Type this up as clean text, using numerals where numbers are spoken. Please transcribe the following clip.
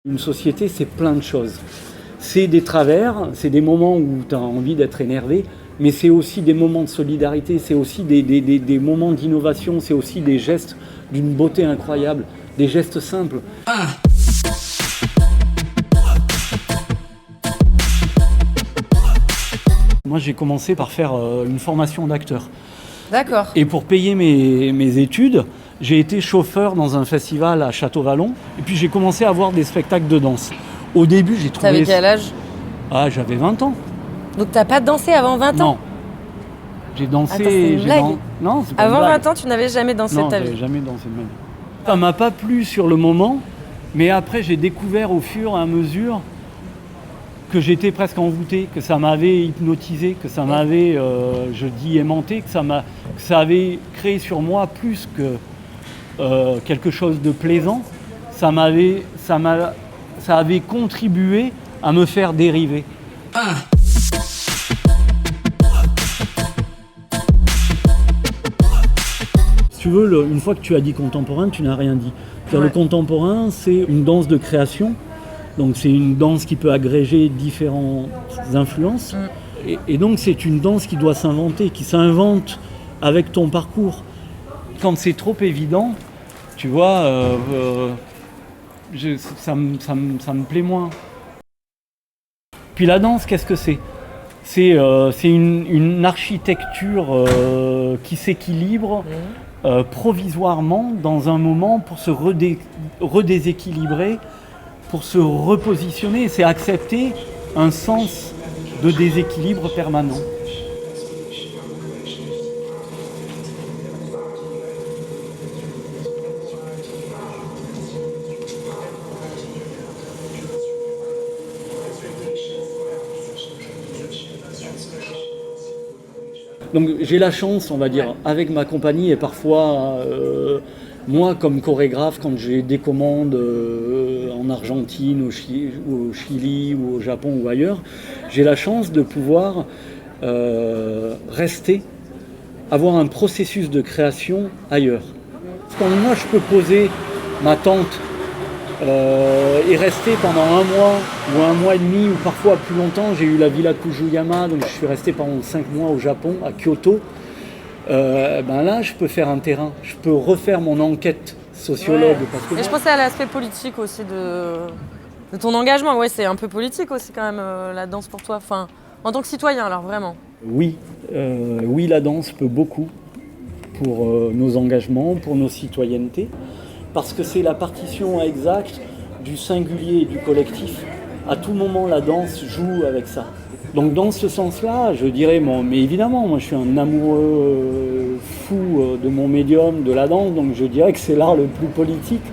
Une société, c'est plein de choses. C'est des travers, c'est des moments où tu as envie d'être énervé, mais c'est aussi des moments de solidarité, c'est aussi des moments d'innovation, c'est aussi des gestes d'une beauté incroyable, des gestes simples. Moi, j'ai commencé par faire une formation d'acteur. D'accord. Et pour payer mes études, j'ai été chauffeur dans un festival à Château-Vallon. Et puis j'ai commencé à voir des spectacles de danse. Au début, j'ai trouvé... T'avais quel âge ? Ah, j'avais 20 ans. Donc t'as pas dansé avant 20 ans ? Non. J'ai dansé... Attends, c'est une blague. Non, c'est pas Avant une blague. 20 ans, tu n'avais jamais dansé de ta Non, vie ? j'avais jamais dansé de ma vie. Ça m'a pas plu sur le moment, mais après j'ai découvert au fur et à mesure que j'étais presque envoûté, que ça m'avait hypnotisé, que ça m'avait, aimanté, que ça avait créé sur moi plus que quelque chose de plaisant. Ça avait contribué à me faire dériver. Si tu veux, une fois que tu as dit contemporain, tu n'as rien dit. Le contemporain, c'est une danse de création. Donc c'est une danse qui peut agréger différentes influences. Et donc c'est une danse qui doit s'inventer, qui s'invente avec ton parcours. Quand c'est trop évident, tu vois, ça me plaît moins. Puis la danse, qu'est-ce que c'est ? C'est une architecture qui s'équilibre provisoirement dans un moment pour se redéséquilibrer, pour se repositionner. C'est accepter un sens de déséquilibre permanent. Donc j'ai la chance, on va dire, avec ma compagnie et parfois moi comme chorégraphe, quand j'ai des commandes en Argentine, au Chili ou au Japon ou ailleurs, j'ai la chance de pouvoir rester, avoir un processus de création ailleurs. Quand moi je peux poser ma tente et rester pendant un mois ou un mois et demi ou parfois plus longtemps. J'ai eu la Villa Kujuyama, donc je suis resté pendant 5 mois au Japon, à Kyoto. Là, je peux faire un terrain, je peux refaire mon enquête sociologue. Ouais. Parce que et je pensais à l'aspect politique aussi de ton engagement. Ouais, c'est un peu politique aussi quand même la danse pour toi, enfin, en tant que citoyen alors vraiment. Oui, la danse peut beaucoup pour nos engagements, pour nos citoyennetés. Parce que c'est la partition exacte du singulier et du collectif. À tout moment, la danse joue avec ça. Donc dans ce sens-là, je dirais, mais évidemment, moi je suis un amoureux fou de mon médium, de la danse, donc je dirais que c'est l'art le plus politique.